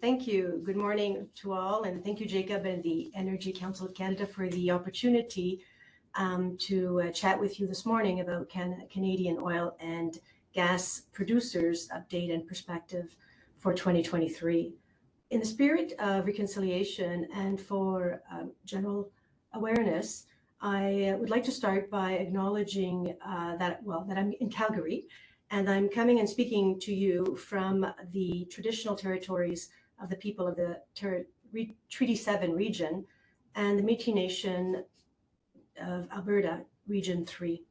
Thank you. Good morning to all, and thank you, Jacob, and the Energy Council of Canada for the opportunity to chat with you this morning about Canadian oil and gas producers' update and perspective for 2023. In the spirit of reconciliation and for general awareness, I would like to start by acknowledging that I'm in Calgary, and I'm coming and speaking to you from the traditional territories of the people of the Treaty 7 region and the Métis Nation of Alberta, Region 3.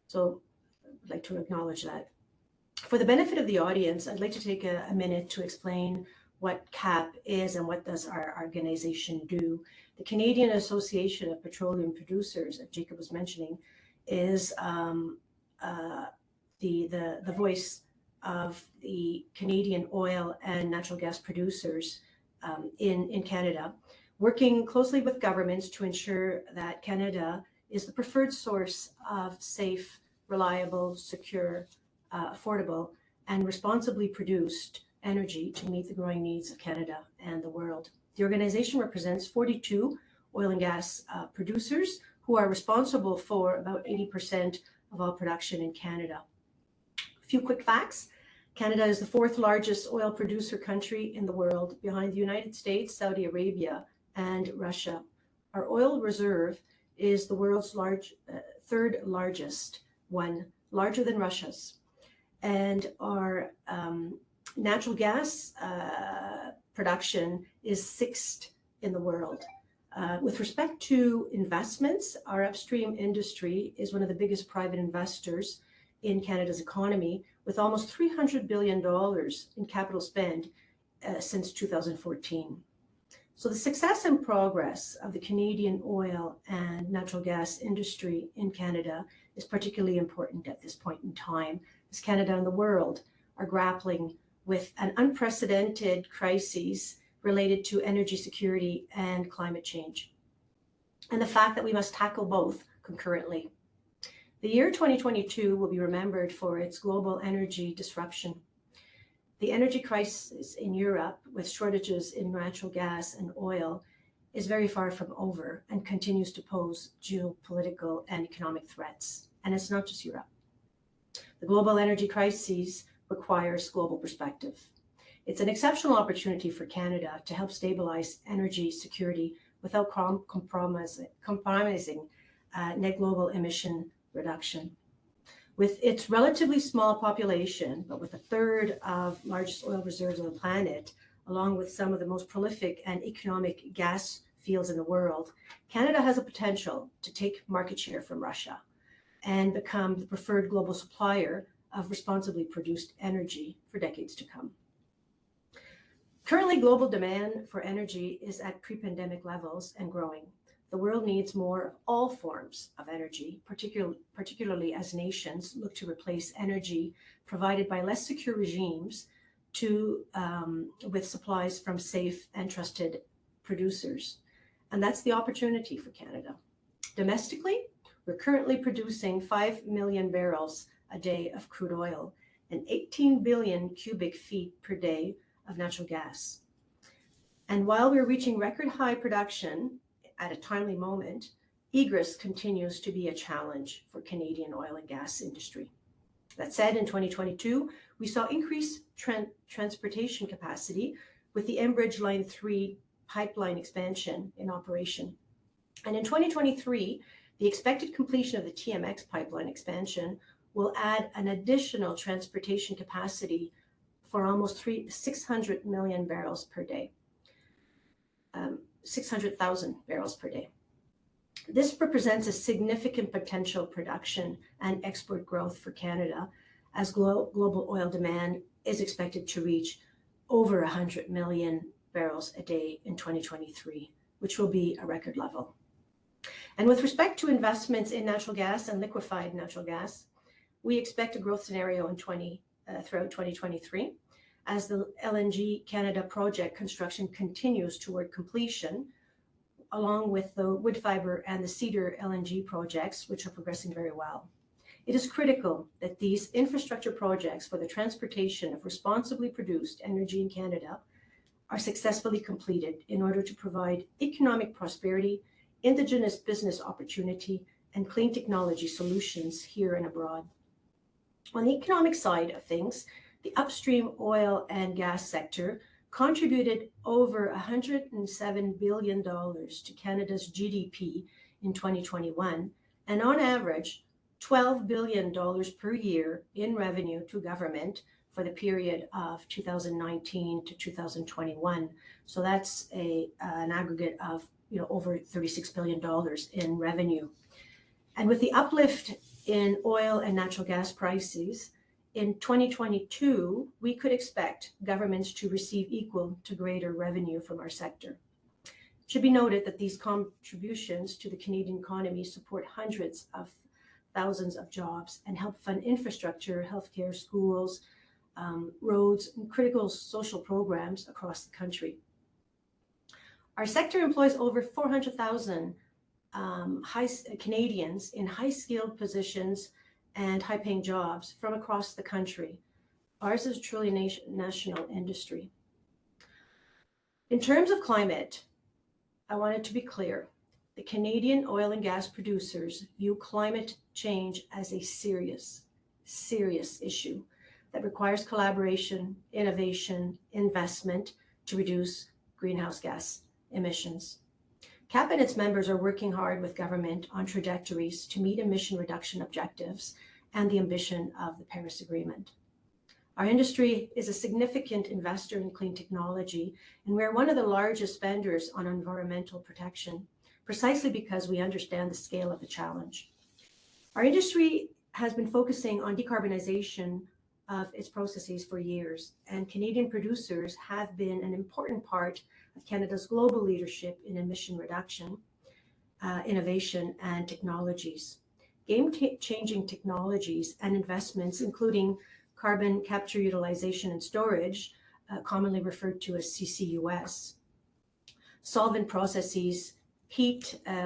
So I'd like to acknowledge that. For the benefit of the audience, I'd like to take a minute to explain what CAP is and what does our organization do. The Canadian Association of Petroleum Producers, that Jacob was mentioning, is the voice of the Canadian oil and natural gas producers in Canada, working closely with governments to ensure that Canada is the preferred source of safe, reliable, secure, affordable, and responsibly produced energy to meet the growing needs of Canada and the world. The organization represents 42 oil and gas producers who are responsible for about 80% of all production in Canada. A few quick facts. Canada is the fourth largest oil producer country in the world, behind the United States, Saudi Arabia, and Russia. Our oil reserve is the world's third largest one, larger than Russia's. And our natural gas production is sixth in the world. With respect to investments, our upstream industry is one of the biggest private investors in Canada's economy, with almost $300 billion in capital spend since 2014. So the success and progress of the Canadian oil and natural gas industry in Canada is particularly important at this point in time, as Canada and the world are grappling with an unprecedented crisis related to energy security and climate change, and the fact that we must tackle both concurrently. The year 2022 will be remembered for its global energy disruption. The energy crisis in Europe, with shortages in natural gas and oil, is very far from over and continues to pose geopolitical and economic threats. And it's not just Europe. The global energy crisis requires global perspective. It's an exceptional opportunity for Canada to help stabilize energy security without compromising net global emission reduction. With its relatively small population, but with a third of largest oil reserves on the planet, along with some of the most prolific and economic gas fields in the world, Canada has a potential to take market share from Russia and become the preferred global supplier of responsibly produced energy for decades to come. Currently, global demand for energy is at pre-pandemic levels and growing. The world needs more of all forms of energy, particularly as nations look to replace energy provided by less secure regimes with supplies from safe and trusted producers. And that's the opportunity for Canada. Domestically, we're currently producing 5 million barrels a day of crude oil and 18 billion cubic feet per day of natural gas. And while we're reaching record high production at a timely moment, egress continues to be a challenge for Canadian oil and gas industry. That said, in 2022, we saw increased transportation capacity with the Enbridge Line 3 pipeline expansion in operation. And in 2023, the expected completion of the TMX pipeline expansion will add an additional transportation capacity for almost 600 million barrels per day. 600,000 barrels per day. This represents a significant potential production and export growth for Canada, as global oil demand is expected to reach over 100 million barrels a day in 2023, which will be a record level. And with respect to investments in natural gas and liquefied natural gas, we expect a growth scenario throughout 2023. As the LNG Canada project construction continues toward completion, along with the Woodfibre and the Cedar LNG projects, which are progressing very well. It is critical that these infrastructure projects for the transportation of responsibly produced energy in Canada are successfully completed in order to provide economic prosperity, Indigenous business opportunity, and clean technology solutions here and abroad. On the economic side of things, the upstream oil and gas sector contributed over $107 billion to Canada's GDP in 2021, and on average, $12 billion per year in revenue to government for the period of 2019 to 2021. So that's an aggregate of over $36 billion in revenue. And with the uplift in oil and natural gas prices, in 2022, we could expect governments to receive equal to greater revenue from our sector. It should be noted that these contributions to the Canadian economy support hundreds of thousands of jobs and help fund infrastructure, healthcare, schools, roads, and critical social programs across the country. Our sector employs over 400,000 Canadians in high-skilled positions and high-paying jobs from across the country. Ours is a truly national industry. In terms of climate, I want it to be clear. The Canadian oil and gas producers view climate change as a serious issue that requires collaboration, innovation, investment to reduce greenhouse gas emissions. CAP and its members are working hard with government on trajectories to meet emission reduction objectives and the ambition of the Paris Agreement. Our industry is a significant investor in clean technology, and we're one of the largest spenders on environmental protection, precisely because we understand the scale of the challenge. Our industry has been focusing on decarbonization of its processes for years, and Canadian producers have been an important part of Canada's global leadership in emission reduction, innovation, and technologies. Game-changing technologies and investments, including carbon capture, utilization, and storage, commonly referred to as CCUS, solvent processes,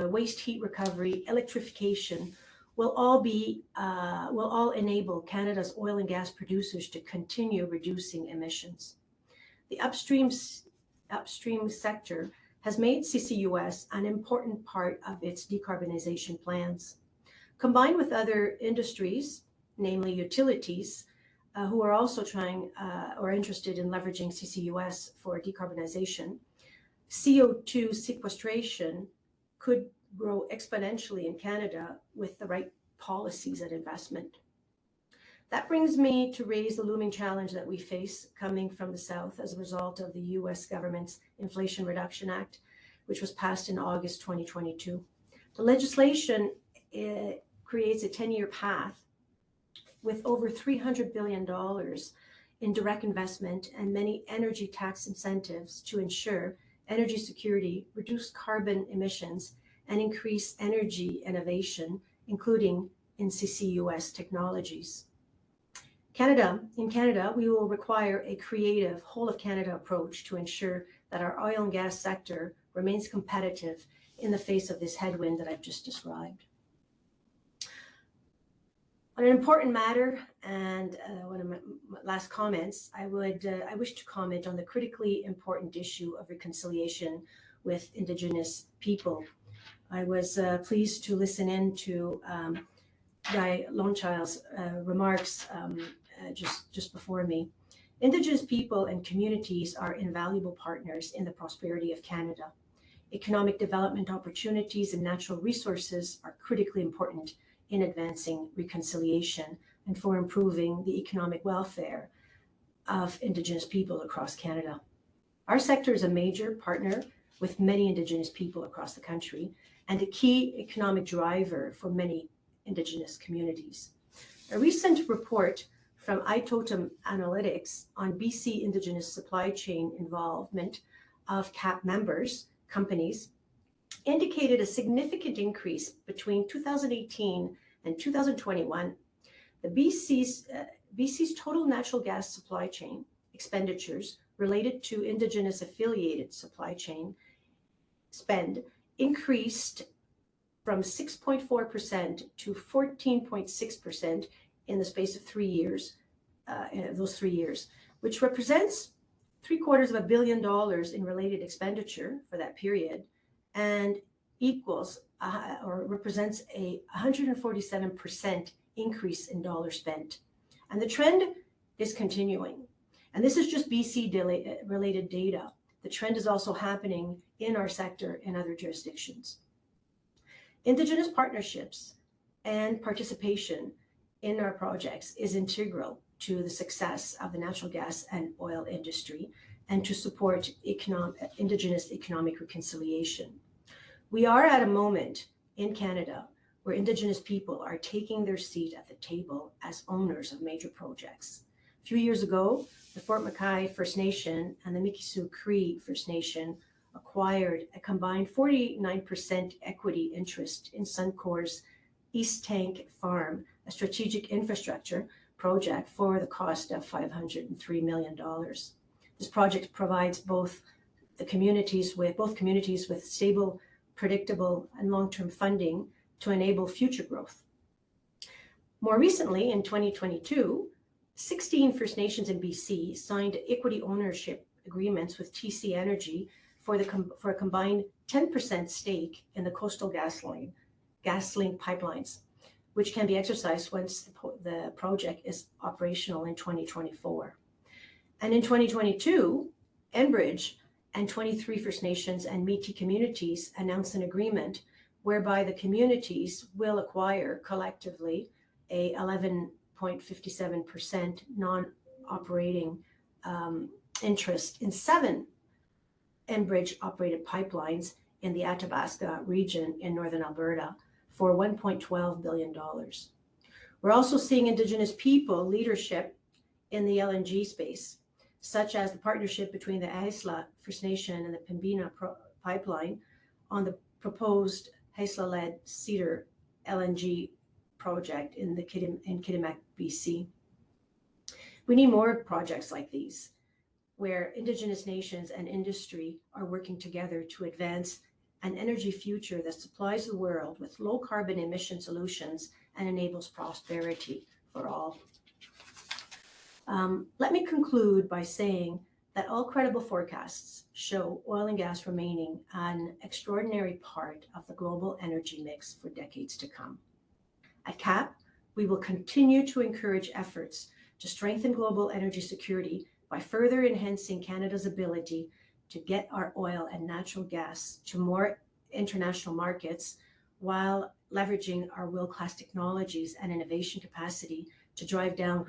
waste heat recovery, electrification, will all enable Canada's oil and gas producers to continue reducing emissions. The upstream sector has made CCUS an important part of its decarbonization plans. Combined with other industries, namely utilities, who are also trying or interested in leveraging CCUS for decarbonization, CO2 sequestration could grow exponentially in Canada with the right policies and investment. That brings me to raise the looming challenge that we face coming from the South as a result of the US government's Inflation Reduction Act, which was passed in August 2022. The legislation creates a 10-year path with over $300 billion in direct investment and many energy tax incentives to ensure energy security, reduce carbon emissions, and increase energy innovation, including in CCUS technologies. In Canada, we will require a creative whole-of-Canada approach to ensure that our oil and gas sector remains competitive in the face of this headwind that I've just described. On an important matter, and one of my last comments, I wish to comment on the critically important issue of reconciliation with Indigenous people. I was pleased to listen in to Guy Longchild's remarks just before me. Indigenous people and communities are invaluable partners in the prosperity of Canada. Economic development opportunities and natural resources are critically important in advancing reconciliation and for improving the economic welfare of Indigenous people across Canada. Our sector is a major partner with many Indigenous people across the country and a key economic driver for many Indigenous communities. A recent report from iTotem Analytics on BC Indigenous supply chain involvement of CAP members, companies, indicated a significant increase between 2018 and 2021. The BC's total natural gas supply chain expenditures related to Indigenous affiliated supply chain spend increased from 6.4% to 14.6% in the space of 3 years, which represents $750 million in related expenditure for that period, and equals or represents a 147% increase in dollars spent. And the trend is continuing. And this is just BC related data. The trend is also happening in our sector in other jurisdictions. Indigenous partnerships and participation in our projects is integral to the success of the natural gas and oil industry and to support Indigenous economic reconciliation. We are at a moment in Canada where Indigenous people are taking their seat at the table as owners of major projects. A few years ago, the Fort McKay First Nation and the Mikisew Cree First Nation acquired a combined 49% equity interest in Suncor's East Tank Farm, a strategic infrastructure project for the cost of $503 million. This project provides both communities with stable, predictable, and long-term funding to enable future growth. More recently, in 2022, 16 First Nations in BC signed equity ownership agreements with TC Energy for a combined 10% stake in the Coastal GasLink pipelines, which can be exercised once the project is operational in 2024. And in 2022, Enbridge and 23 First Nations and Métis communities announced an agreement whereby the communities will acquire collectively a 11.57% non-operating interest in 7 Enbridge-operated pipelines in the Athabasca region in northern Alberta for $1.12 billion. We're also seeing Indigenous people leadership in the LNG space, such as the partnership between the Haisla First Nation and the Pembina pipeline on the proposed Haisla-led Cedar LNG project in Kitimat, BC. We need more projects like these, where Indigenous nations and industry are working together to advance an energy future that supplies the world with low carbon emission solutions and enables prosperity for all. Let me conclude by saying that all credible forecasts show oil and gas remaining an extraordinary part of the global energy mix for decades to come. At CAP, we will continue to encourage efforts to strengthen global energy security by further enhancing Canada's ability to get our oil and natural gas to more international markets while leveraging our world-class technologies and innovation capacity to drive down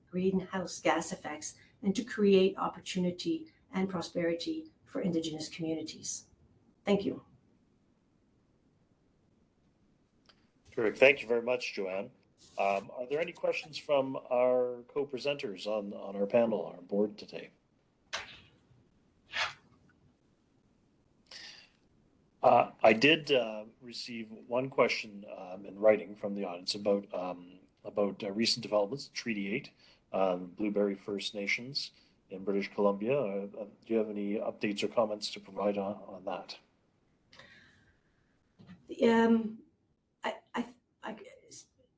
greenhouse gas effects and to create opportunity and prosperity for Indigenous communities. Thank you. Terrific. Thank you very much, Johanne. Are there any questions from our co-presenters on our panel, our board today? I did receive one question in writing from the audience about recent developments, Treaty 8, Blueberry First Nations in British Columbia. Do you have any updates or comments to provide on that?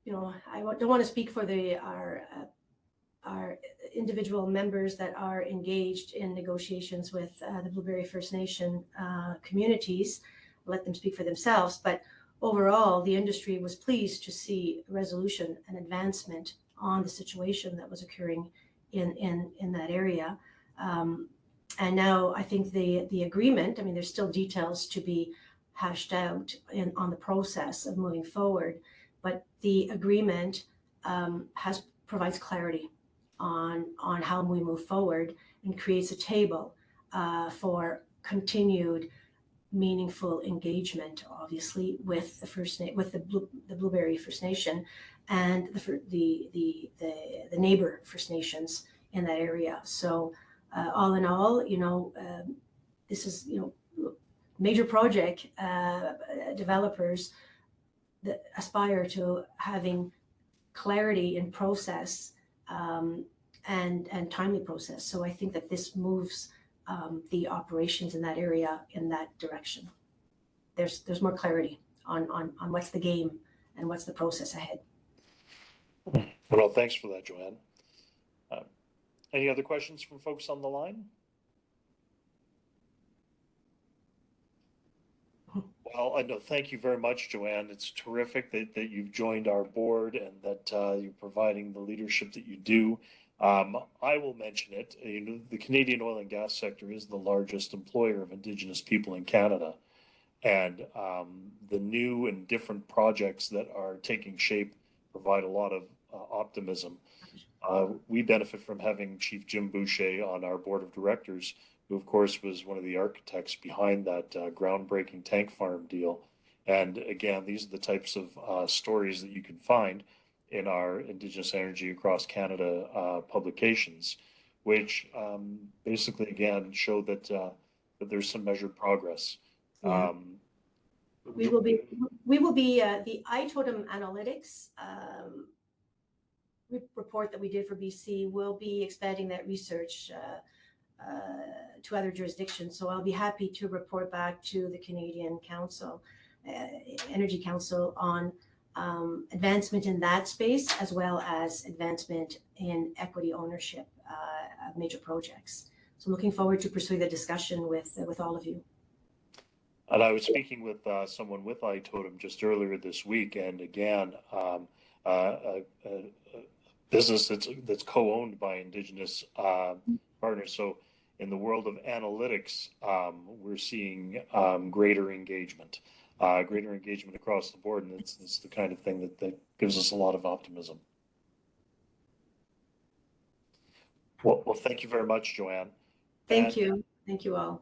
I don't want to speak for our individual members that are engaged in negotiations with the Blueberry First Nation communities. Let them speak for themselves. But overall, the industry was pleased to see resolution and advancement on the situation that was occurring in that area. And now I think the agreement, there's still details to be hashed out on the process of moving forward, but the agreement provides clarity on how we move forward and creates a table for continued meaningful engagement, obviously, with the Blueberry First Nation and the neighbor First Nations in that area. So all in all, this is major project developers that aspire to having clarity in process and timely process. So I think that this moves the operations in that area in that direction. There's more clarity on what's the game and what's the process ahead. Well, thanks for that, Johanne. Any other questions from folks on the line? Well, I know. Thank you very much, Joanne. It's terrific that you've joined our board and that you're providing the leadership that you do. I will mention it. You know, the Canadian oil and gas sector is the largest employer of Indigenous people in Canada, and the new and different projects that are taking shape provide a lot of optimism. We benefit from having Chief Jim Boucher on our board of directors, who, of course, was one of the architects behind that groundbreaking tank farm deal. And again, these are the types of stories that you can find in our Indigenous Energy Across Canada publications, which basically, again, show that there's some measured progress. Yeah. Um, We will be the iTotem Analytics report that we did for BC will be expanding that research to other jurisdictions. So I'll be happy to report back to the Canadian Council, Energy Council, on advancement in that space, as well as advancement in equity ownership of major projects. So I'm looking forward to pursuing the discussion with all of you. And I was speaking with someone with iTotem just earlier this week, and again, a business that's co-owned by Indigenous partners. So in the world of analytics, we're seeing greater engagement across the board, and it's the kind of thing that gives us a lot of optimism. Well, thank you very much, Joanne. Thank you. Thank you all.